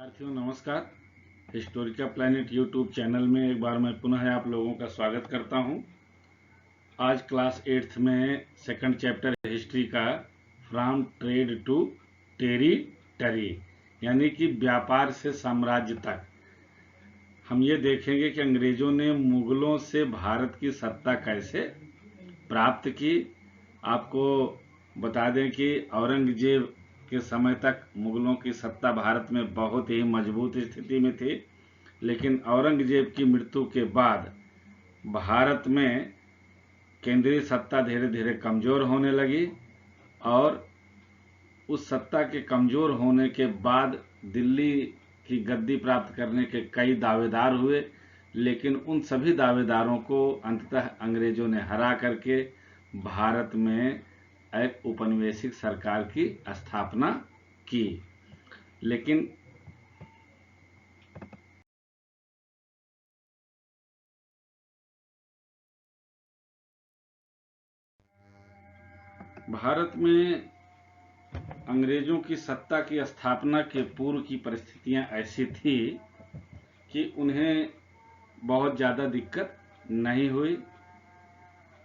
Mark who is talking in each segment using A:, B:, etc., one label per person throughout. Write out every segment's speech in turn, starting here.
A: विद्यार्थियों नमस्कार। Historical planet YouTube channel में एक बार मैं पुनः आप लोगों का स्वागत करता हूं। आज क्लास 8th में सेकंड चैप्टर हिस्ट्री का फ्रॉम ट्रेड टू टेरिटरी यानी कि व्यापार से साम्राज्य तक हम ये देखेंगे कि अंग्रेजों ने मुगलों से भारत की सत्ता कैसे प्राप्त की। आपको बता दें कि औरंगजेब के समय तक मुगलों की सत्ता भारत में बहुत ही मजबूत स्थिति में थी, लेकिन औरंगजेब की मृत्यु के बाद भारत में केंद्रीय सत्ता धीरे धीरे कमजोर होने लगी और उस सत्ता के कमजोर होने के बाद दिल्ली की गद्दी प्राप्त करने के कई दावेदार हुए, लेकिन उन सभी दावेदारों को अंततः अंग्रेजों ने हरा करके भारत में एक औपनिवेशिक सरकार की स्थापना की। लेकिन भारत में अंग्रेजों की सत्ता की स्थापना के पूर्व की परिस्थितियां ऐसी थी कि उन्हें बहुत ज़्यादा दिक्कत नहीं हुई।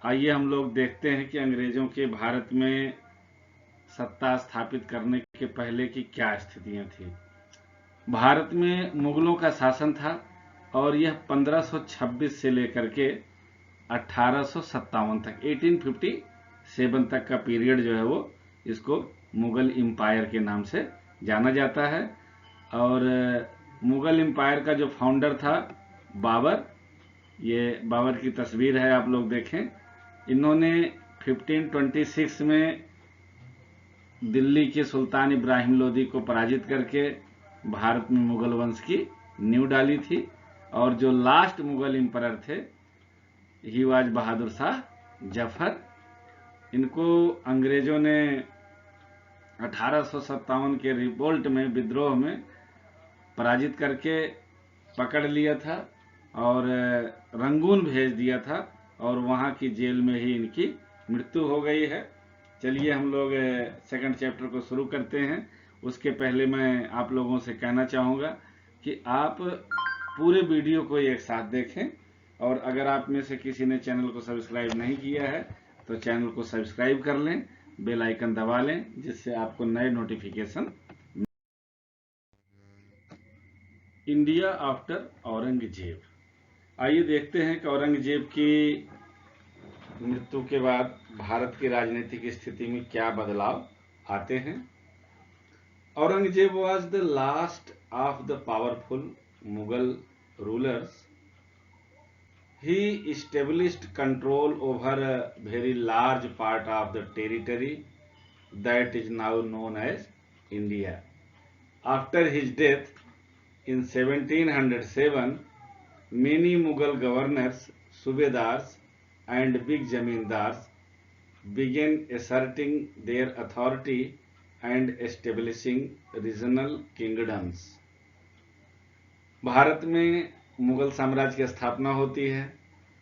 A: आइए हम लोग देखते हैं कि अंग्रेजों के भारत में सत्ता स्थापित करने के पहले की क्या स्थितियां थी। भारत में मुगलों का शासन था और यह 1526 से लेकर के 1857 तक 1857 तक का पीरियड जो है वो इसको मुगल एम्पायर के नाम से जाना जाता है। और मुगल एम्पायर का जो फाउंडर था बाबर, ये बाबर की तस्वीर है, आप लोग देखें। इन्होंने 1526 में दिल्ली के सुल्तान इब्राहिम लोदी को पराजित करके भारत में मुगल वंश की नींव डाली थी। और जो लास्ट मुगल एम्परर थे ही वाज बहादुर शाह जफर। इनको अंग्रेजों ने 1857 के रिवोल्ट में, विद्रोह में पराजित करके पकड़ लिया था और रंगून भेज दिया था और वहाँ की जेल में ही इनकी मृत्यु हो गई है। चलिए हम लोग सेकंड चैप्टर को शुरू करते हैं। उसके पहले मैं आप लोगों से कहना चाहूँगा कि आप पूरे वीडियो को एक साथ देखें और अगर आप में से किसी ने चैनल को सब्सक्राइब नहीं किया है तो चैनल को सब्सक्राइब कर लें, बेल आइकन दबा लें, जिससे आपको नए नोटिफिकेशन। India after Aurangzeb. आइए देखते हैं कि औरंगजेब की मृत्यु के बाद भारत की राजनीतिक स्थिति में क्या बदलाव आते हैं। Aurangzeb was the last of the powerful Mughal rulers. He established control over a very large part of the territory that is now known as India. After his death in 1707, many Mughal governors, subedars, and big zamindars began asserting their authority and establishing regional kingdoms. Bharat में मुगल साम्राज्य की स्थापना होती है,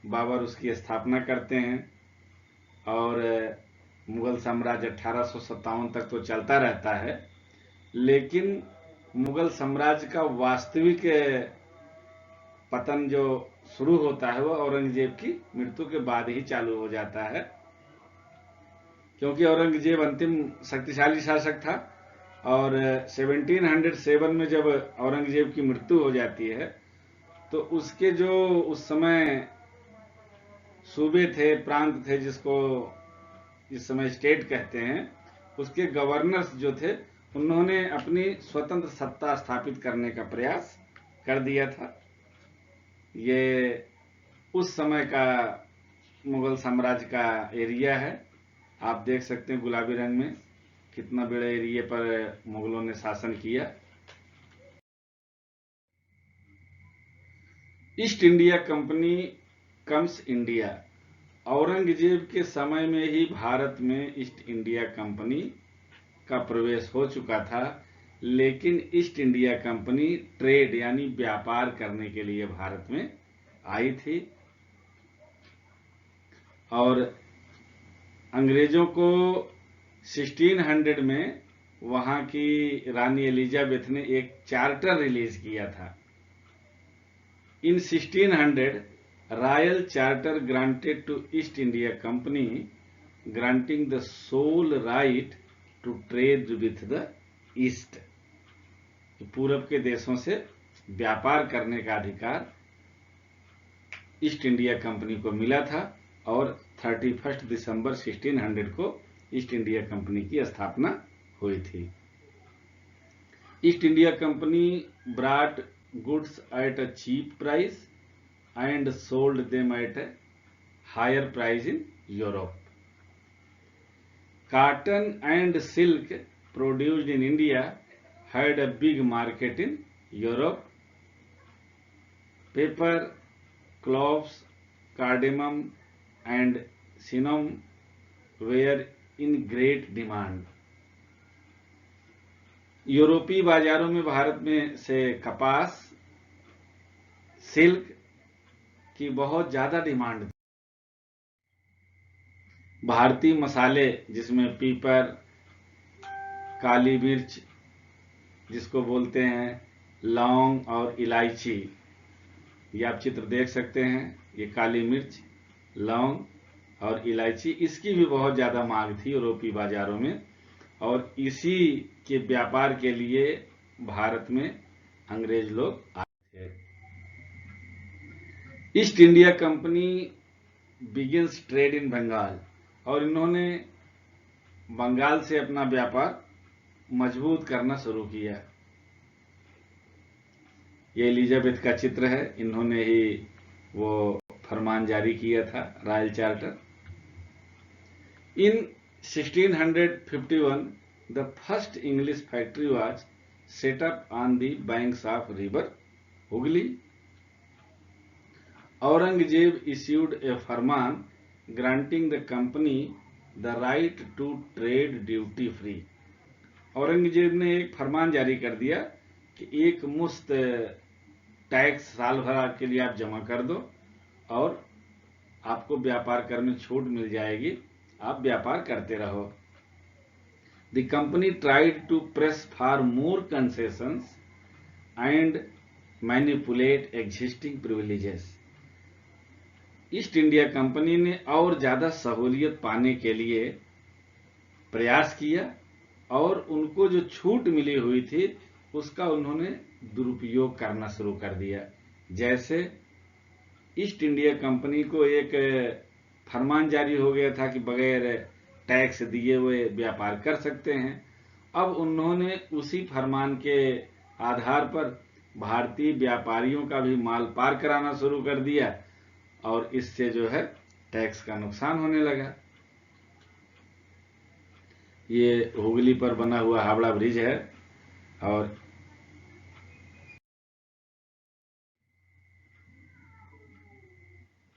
A: बाबर उसकी स्थापना करते हैं और मुगल साम्राज्य 1857 तक तो चलता रहता है। लेकिन मुगल साम्राज्य का वास्तविक पतन जो शुरू होता है वह औरंगजेब की मृत्यु के बाद ही चालू हो जाता है, क्योंकि औरंगजेब अंतिम शक्तिशाली शासक था। और 1707 में जब औरंगजेब की मृत्यु हो जाती है तो उसके जो उस समय सूबे थे, प्रांत थे, जिसको इस समय स्टेट कहते हैं, उसके गवर्नर्स जो थे उन्होंने अपनी स्वतंत्र सत्ता स्थापित करने का प्रयास कर दिया था। ये उस समय का मुगल साम्राज्य का एरिया है। आप देख सकते हैं गुलाबी रंग में कितना बड़े एरिया पर मुगलों ने शासन किया। East India company comes India. Aurangzeb के समय में ही भारत में ईस्ट इंडिया कंपनी का प्रवेश हो चुका था, लेकिन ईस्ट इंडिया कंपनी ट्रेड यानी व्यापार करने के लिए भारत में आई थी और अंग्रेजों को 1600 में वहां की रानी एलिजाबेथ ने एक चार्टर रिलीज किया था। In 1600 royal charter granted to East India Company granting the sole right to trade with the East. पूरब के देशों से व्यापार करने का अधिकार ईस्ट इंडिया कंपनी को मिला था और 31 दिसंबर 1600 को ईस्ट इंडिया कंपनी की स्थापना हुई थी। East India Company brought goods at a cheap price and sold them at a higher price in Europe. Cotton and silk produced in India had a big market in Europe. Pepper, cloves, cardamom and cinnamon were in great demand. यूरोपीय बाजारों में भारत में से कपास, silk की बहुत ज्यादा demand थी। भारतीय मसाले जिसमें पीपर, काली मिर्च जिसको बोलते हैं, लौंग और इलायची, ये आप चित्र देख सकते हैं। ये काली मिर्च, लौंग और इलायची, इसकी भी बहुत ज्यादा मांग थी यूरोपीय बाजारों में और इसी के व्यापार के लिए भारत में अंग्रेज लोग आए थे। East India Company begins trade in Bengal और इन्होंने बंगाल से अपना व्यापार मजबूत करना शुरू किया। ये एलिजाबेथ का चित्र है, इन्होंने ही वो फरमान जारी किया था, royal charter. In 1651 the first English factory was set up on the banks of river Hooghly. Aurangzeb issued a Farman granting the company the right to trade duty free। Aurangzeb ने एक फरमान जारी कर दिया कि एक मुफ्त टैक्स साल भर के लिए आप जमा कर दो और आपको व्यापार करने में छूट मिल जाएगी, आप व्यापार करते रहो। The company tried to press for more concessions and manipulate existing privileges. East India Company ने और ज्यादा सहूलियत पाने के लिए प्रयास किया और उनको जो छूट मिली हुई थी उसका उन्होंने दुरुपयोग करना शुरू कर दिया। जैसे ईस्ट इंडिया कंपनी को एक फरमान जारी हो गया था कि बगैर टैक्स दिए हुए व्यापार कर सकते हैं। अब उन्होंने उसी फरमान के आधार पर भारतीय व्यापारियों का भी माल पार कराना शुरू कर दिया और इससे जो है टैक्स का नुकसान होने लगा। ये हुगली पर बना हुआ हावड़ा ब्रिज है और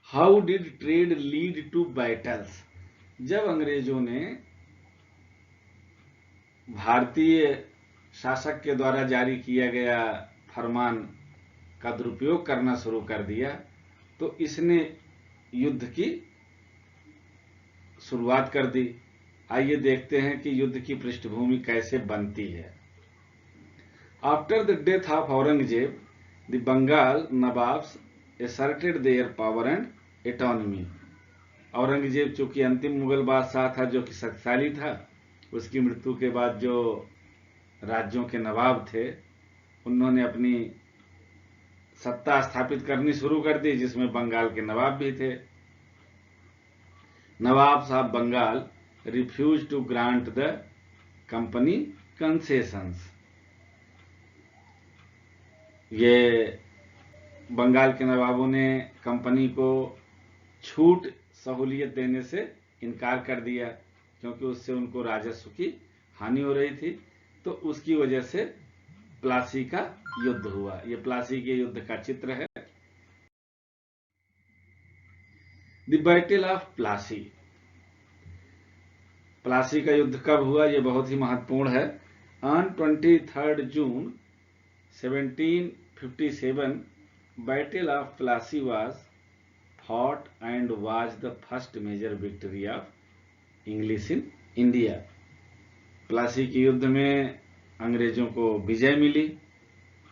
A: how did trade lead to battles. जब अंग्रेजों ने भारतीय शासक के द्वारा जारी किया गया फरमान का दुरुपयोग करना शुरू कर दिया तो इसने युद्ध की शुरुआत कर दी। आइए देखते हैं कि युद्ध की पृष्ठभूमि कैसे बनती है। After the death of Aurangzeb the Bengal nawabs asserted their power and autonomy। Aurangzeb चूंकि अंतिम मुगल बादशाह था जो कि शक्तिशाली था, उसकी मृत्यु के बाद जो राज्यों के नवाब थे उन्होंने अपनी सत्ता स्थापित करनी शुरू कर दी, जिसमें बंगाल के नवाब भी थे। Nawabs of Bengal refuse to grant the company concessions. ये बंगाल के नवाबों ने कंपनी को छूट सहूलियत देने से इनकार कर दिया क्योंकि उससे उनको राजस्व की हानि हो रही थी। तो उसकी वजह से प्लासी का युद्ध हुआ। ये प्लासी के युद्ध का चित्र है। The battle of Plassey. Plassey का युद्ध कब हुआ, यह बहुत ही महत्वपूर्ण है। On 23 June 1757 battle of Plassey was fought and was the first major victory of English in India। Plassey के युद्ध में अंग्रेजों को विजय मिली।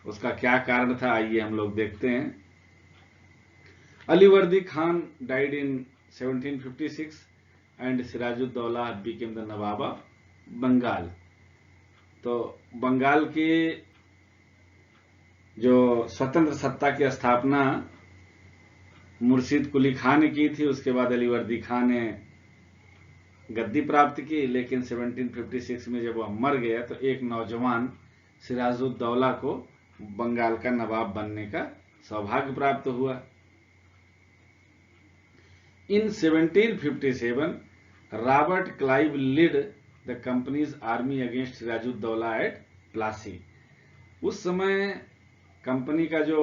A: उसका क्या कारण था, आइए हम लोग देखते हैं। Alivardi Khan died in 1756 and Sirajuddaulah became the nawab of Bengal. तो बंगाल की जो स्वतंत्र सत्ता की स्थापना मुर्शिद कुली खान ने की थी, उसके बाद अलीवर्दी खान ने गद्दी प्राप्त की। लेकिन 1756 में जब वह मर गया तो एक नौजवान सिराजुद्दौला को बंगाल का नवाब बनने का सौभाग्य प्राप्त हुआ। In 1757 Robert Clive led the company's army against Sirajuddaulah at Plassey. उस समय कंपनी का जो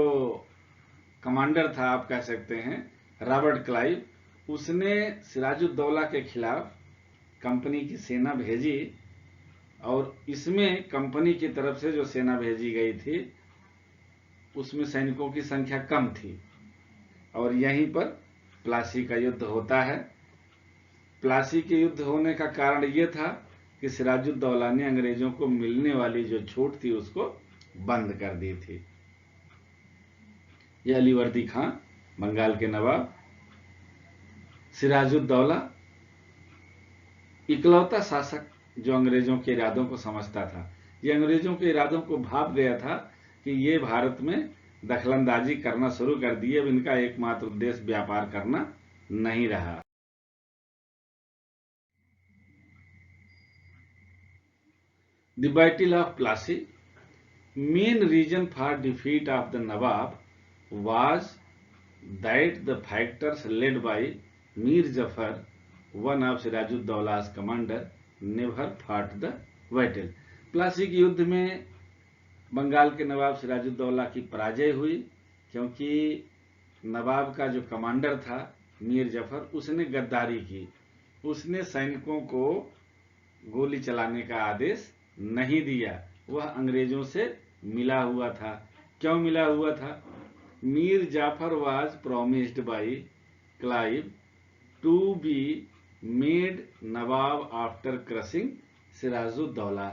A: कमांडर था, आप कह सकते हैं, रॉबर्ट क्लाइव, उसने सिराजुद्दौला के खिलाफ कंपनी की सेना भेजी और इसमें कंपनी की तरफ से जो सेना भेजी गई थी उसमें सैनिकों की संख्या कम थी और यहीं पर प्लासी का युद्ध होता है। प्लासी के युद्ध होने का कारण यह था कि सिराजुद्दौला ने अंग्रेजों को मिलने वाली जो छूट थी उसको बंद कर दी थी। यह अलीवर्दी खान, बंगाल के नवाब, सिराजुद्दौला इकलौता शासक जो अंग्रेजों के इरादों को समझता था। यह अंग्रेजों के इरादों को भाप गया था कि ये भारत में दखलंदाजी करना शुरू कर दिए। अब इनका एकमात्र उद्देश्य व्यापार करना नहीं रहा। The battle of Plassey, main reason for defeat of the nawab was that the factors led by Mir Jafar, one of Sirajuddauला's commander, never fought the battle. Plassey के युद्ध में बंगाल के नवाब सिराजुद्दौला की पराजय हुई क्योंकि नवाब का जो कमांडर था मीर जफर, उसने गद्दारी की। उसने सैनिकों को गोली चलाने का आदेश नहीं दिया। वह अंग्रेजों से मिला हुआ था। क्यों मिला हुआ था? Mir Jafar was promised by Clive to be made nawab after crushing Sirajuddaulah.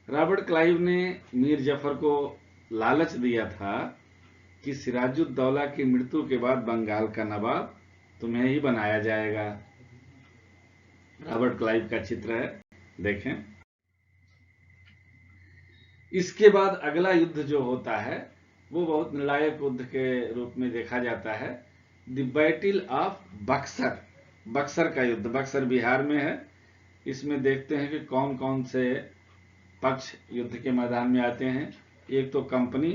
A: Robert Clive ने मीर जफर को लालच दिया था कि सिराजुद्दौला की मृत्यु के बाद बंगाल का नवाब तुम्हें ही बनाया जाएगा। रॉबर्ट क्लाइव का चित्र है, देखें। इसके बाद अगला युद्ध जो होता है वो बहुत निर्णायक युद्ध के रूप में देखा जाता है, the battle of Buxar. Buxar का युद्ध बक्सर बिहार में है। इसमें देखते हैं कि कौन कौन से पक्ष युद्ध के मैदान में आते हैं। एक तो कंपनी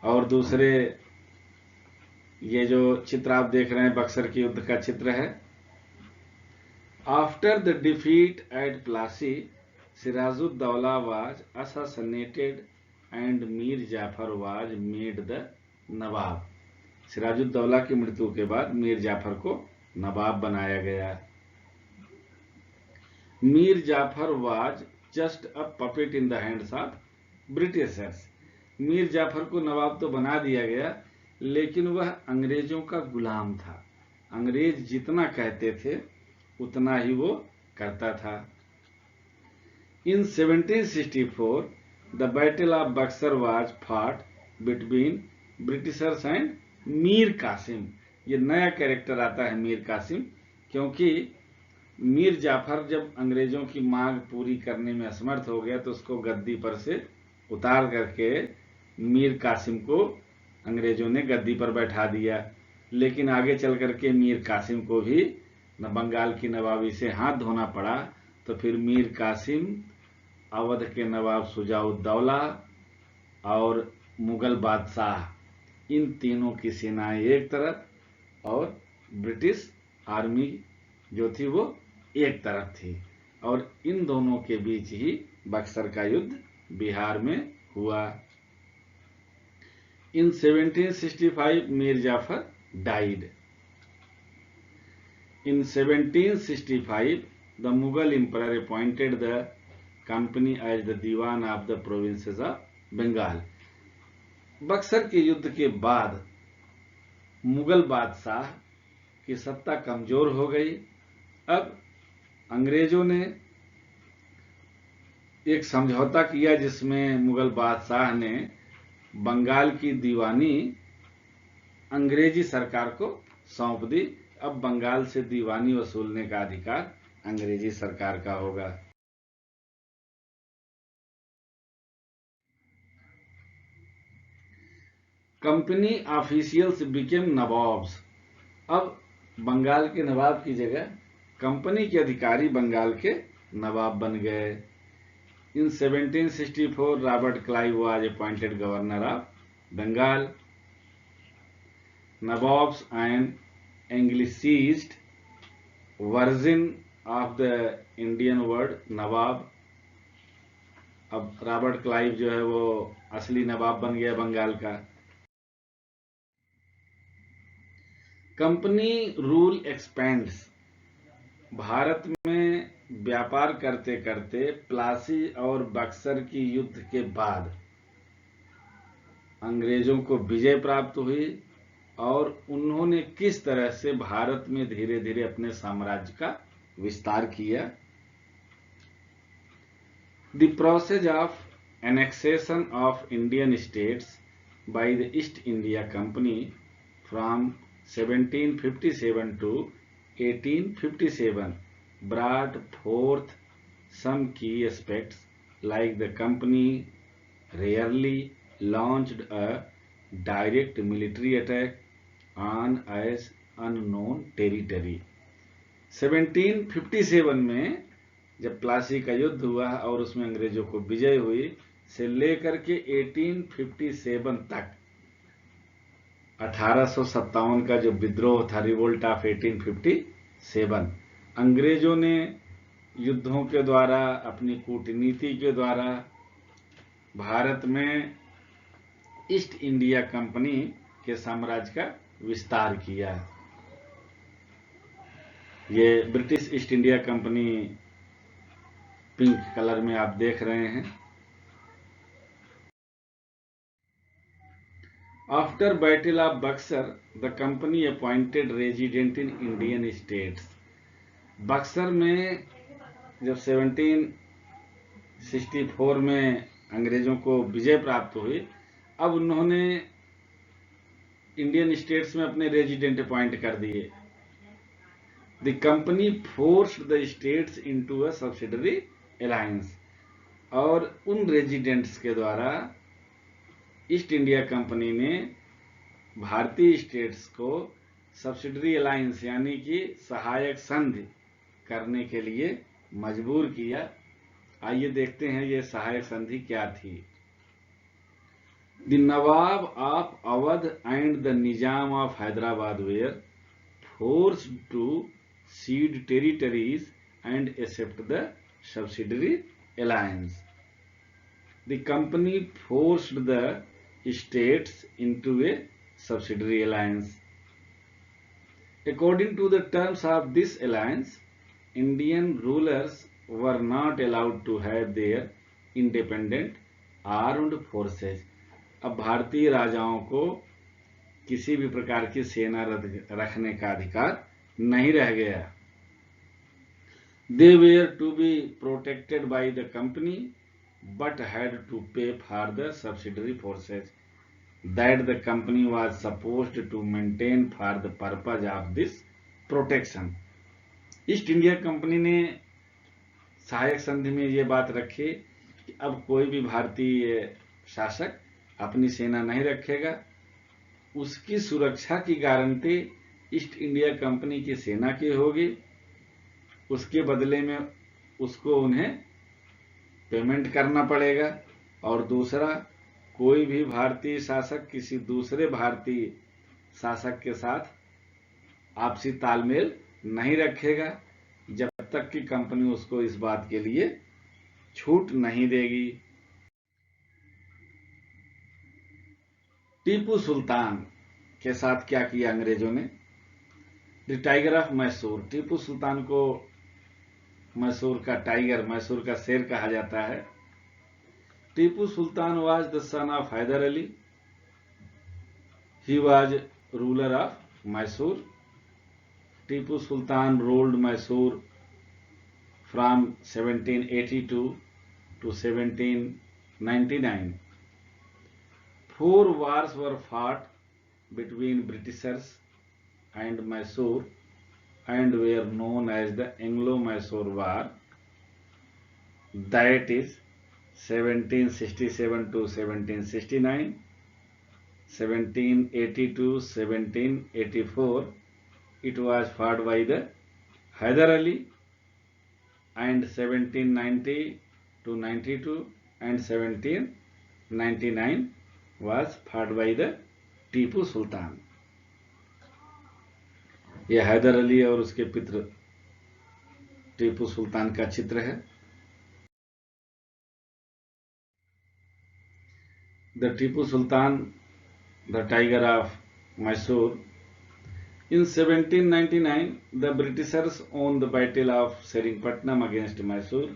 A: और दूसरे ये जो चित्र आप देख रहे हैं बक्सर के युद्ध का चित्र है। After the defeat at Plassey, Sirajuddaulah was assassinated and Mir Jafar was made the nawab. Sirajuddaulah की मृत्यु के बाद मीर जाफर को नवाब बनाया गया। Mir Jafar was just a puppet in the hands of Britishers. Mir Jafar को नवाब तो बना दिया गया लेकिन वह अंग्रेजों का गुलाम था। अंग्रेज जितना कहते थे उतना ही वो करता था। इन 1764 The Battle of Buxar was fought between Britishers and Mir Qasim. ये नया कैरेक्टर आता है मीर कासिम, क्योंकि मीर जाफर जब अंग्रेजों की मांग पूरी करने में असमर्थ हो गया तो उसको गद्दी पर से उतार करके मीर कासिम को अंग्रेजों ने गद्दी पर बैठा दिया। लेकिन आगे चल करके मीर कासिम को भी बंगाल की नवाबी से हाथ धोना पड़ा। तो फिर मीर कासिम, अवध के नवाब शुजाउद्दौला और मुगल बादशाह, इन तीनों की सेनाएं एक तरफ और ब्रिटिश आर्मी जो थी वो एक तरफ थी और इन दोनों के बीच ही बक्सर का युद्ध बिहार में हुआ। In 1765 Mir Jafar died. In 1765 the Mughal emperor appointed the company as the diwan of the provinces of Bengal. Buxar के युद्ध के बाद मुगल बादशाह की सत्ता कमजोर हो गई। अब अंग्रेजों ने एक समझौता किया जिसमें मुगल बादशाह ने बंगाल की दीवानी अंग्रेजी सरकार को सौंप दी। अब बंगाल से दीवानी वसूलने का अधिकार अंग्रेजी सरकार का होगा। Company officials became nawabs. अब बंगाल के नवाब की जगह कंपनी के अधिकारी बंगाल के नवाब बन गए। In 1764 Robert Clive was appointed governor of Bengal. Nawabs and anglicised version of the Indian word nawab. अब रॉबर्ट क्लाइव जो है वो असली नवाब बन गया बंगाल का। Company rule expends. भारत में व्यापार करते करते प्लासी और बक्सर की युद्ध के बाद अंग्रेजों को विजय प्राप्त हुई और उन्होंने किस तरह से भारत में धीरे धीरे अपने साम्राज्य का विस्तार किया। The process of annexation of Indian states by the east India company from 1757 to 1857 brought forth some key aspects, like the company rarely launched a direct military attack on as unknown territory। 1757 में जब प्लासी का युद्ध हुआ और उसमें अंग्रेजों को विजय हुई से लेकर के 1857 तक 1857 का जो विद्रोह था, रिवोल्ट ऑफ 1857, अंग्रेजों ने युद्धों के द्वारा अपनी कूटनीति के द्वारा भारत में ईस्ट इंडिया कंपनी के साम्राज्य का विस्तार किया। ये British east India company pink colour में आप देख रहे हैं। After battle of Buxar the company appointed resident in Indian states. Buxar में जब 1764 में अंग्रेजों को विजय प्राप्त हुई, अब उन्होंने इंडियन स्टेट्स में अपने रेजिडेंट अपॉइंट कर दिए। The company forced the states into a subsidiary alliance. और उन रेजिडेंट्स के द्वारा ईस्ट इंडिया कंपनी ने भारतीय स्टेट्स को सब्सिडरी अलायंस यानी कि सहायक संधि करने के लिए मजबूर किया। आइए देखते हैं ये सहायक संधि क्या थी। The nawab of Awadh and the Nizam of Hyderabad were forced to cede territories and accept the subsidiary alliance. The company forced the states into a subsidiary alliance. According to the terms of this alliance, Indian rulers were not allowed to have their independent armed forces. अब भारतीय राजाओं को किसी भी प्रकार की सेना रखने का अधिकार नहीं रह गया। They were to be protected by the company but had to pay for the subsidiary forces that the company was supposed to maintain for the purpose of this protection। East India Company ने सहायक संधि में ये बात रखी कि अब कोई भी भारतीय शासक अपनी सेना नहीं रखेगा, उसकी सुरक्षा की गारंटी ईस्ट इंडिया कंपनी की सेना की होगी। उसके बदले में उसको उन्हें पेमेंट करना पड़ेगा। और दूसरा, कोई भी भारतीय शासक किसी दूसरे भारतीय शासक के साथ आपसी तालमेल नहीं रखेगा जब तक कि कंपनी उसको इस बात के लिए छूट नहीं देगी। टीपू सुल्तान के साथ क्या किया अंग्रेजों ने। The tiger of Mysore. Tipu Sultan को मैसूर का टाइगर, मैसूर का शेर कहा जाता है। Tipu Sultan was the son of Hyder Ali. He was ruler of Mysore. Tipu Sultan ruled Mysore from 1782 to 1799. 4 wars were fought between Britishers and Mysore and were known as the Anglo-Mysore War, that is 1767 to 1769, 1780 to 1784. It was fought by the Hyder Ali, and 1790 to 92 and 1799 was fought by the Tipu Sultan. यह हैदर अली और उसके पुत्र टीपू सुल्तान का चित्र है। The Tipu Sultan, the tiger of Mysore. In 1799, the Britishers won the Battle of Seringatpatnam against Mysore.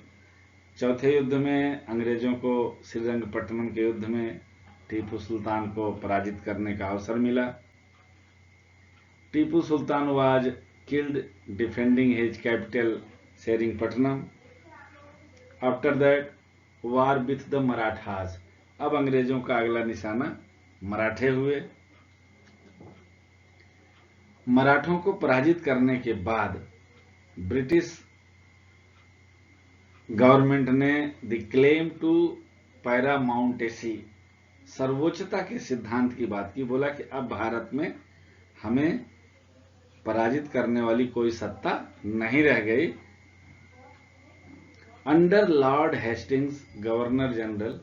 A: चौथे युद्ध में अंग्रेजों को श्रीरंगपट्टनम के युद्ध में टीपू सुल्तान को पराजित करने का अवसर मिला। Tipu Sultan was killed defending his capital Seringatpatnam. After that, war with the Marathas. अब अंग्रेजों का अगला निशाना मराठे हुए। मराठों को पराजित करने के बाद ब्रिटिश गवर्नमेंट ने द क्लेम टू पैरामाउंटेसी, सर्वोच्चता के सिद्धांत की बात की। बोला कि अब भारत में हमें पराजित करने वाली कोई सत्ता नहीं रह गई। Under Lord Hastings governor general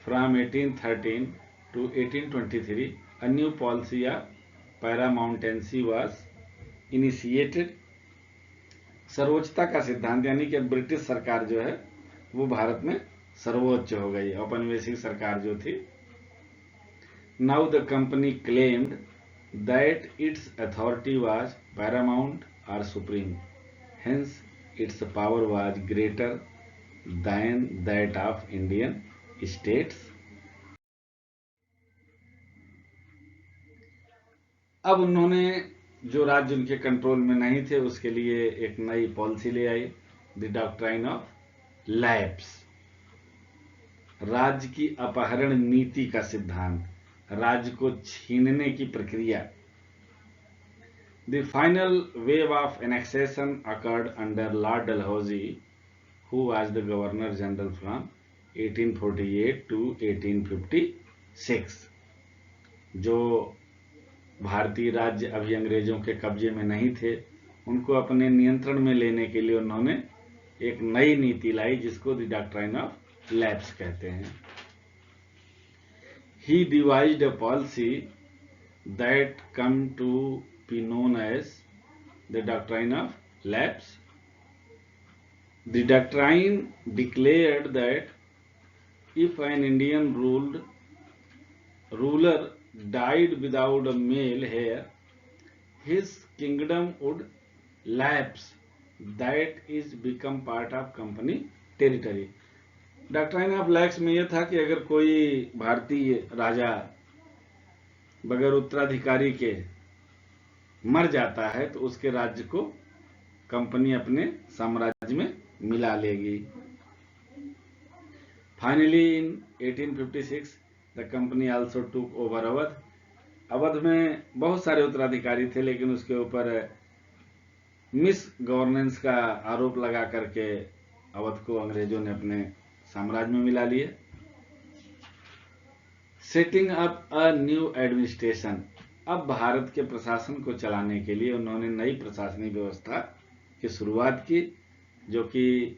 A: from 1813 to 1823, a new policy of paramountcy was initiated. सर्वोच्चता का सिद्धांत यानी कि ब्रिटिश सरकार जो है वो भारत में सर्वोच्च हो गई, औपनिवेशिक सरकार जो थी। Now the company claimed that its authority was paramount और supreme, hence its power was greater than that of Indian states. अब उन्होंने जो राज्य उनके कंट्रोल में नहीं थे उसके लिए एक नई पॉलिसी ले आई, द डॉक्ट्राइन ऑफ लैप्स, राज्य की अपहरण नीति का सिद्धांत, राज्य को छीनने की प्रक्रिया। The final wave of annexation occurred under Lord Dalhousie, who was the governor general from 1848 to 1856। जो भारतीय राज्य अभी अंग्रेजों के कब्जे में नहीं थे, उनको अपने नियंत्रण में लेने के लिए उन्होंने एक नई नीति लाई जिसको द डॉक्ट्राइन ऑफ लैप्स कहते हैं। He devised a policy that come to be known as the doctrine of lapse. The doctrine declared that if an Indian ruler died without a male heir, his kingdom would lapse, that is become part of company territory। Doctrine of lapse में यह था कि अगर कोई भारतीय राजा बगैर उत्तराधिकारी के मर जाता है तो उसके राज्य को कंपनी अपने साम्राज्य में मिला लेगी। Finally in 1856 the company also took over Awadh. Awadh में बहुत सारे उत्तराधिकारी थे लेकिन उसके ऊपर मिस गवर्नेंस का आरोप लगा करके अवध को अंग्रेजों ने अपने साम्राज्य में मिला लिया। Setting up a new administration, अब भारत के प्रशासन को चलाने के लिए उन्होंने नई प्रशासनिक व्यवस्था की शुरुआत की, जो कि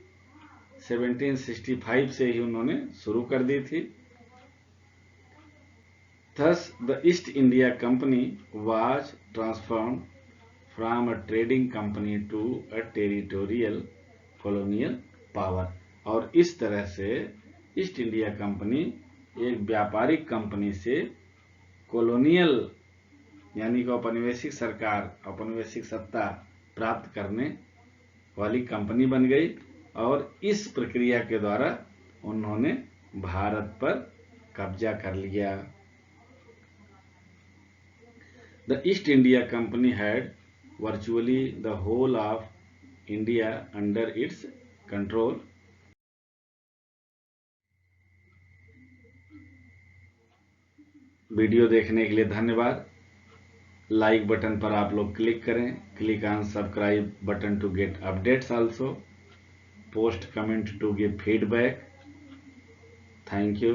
A: 1765 से ही उन्होंने शुरू कर दी थी। Thus, the East India Company was transformed from a trading company to a territorial colonial power। और इस तरह से ईस्ट इंडिया कंपनी एक व्यापारिक कंपनी से कॉलोनियल यानी कि औपनिवेशिक सरकार, औपनिवेशिक सत्ता प्राप्त करने वाली कंपनी बन गई। और इस प्रक्रिया के द्वारा उन्होंने भारत पर कब्जा कर लिया। The East India Company had virtually the whole of India under its control। Video देखने के लिए धन्यवाद। लाइक बटन पर आप लोग क्लिक करें। Click on subscribe button to get updates also. Post comment to give feedback. Thank you.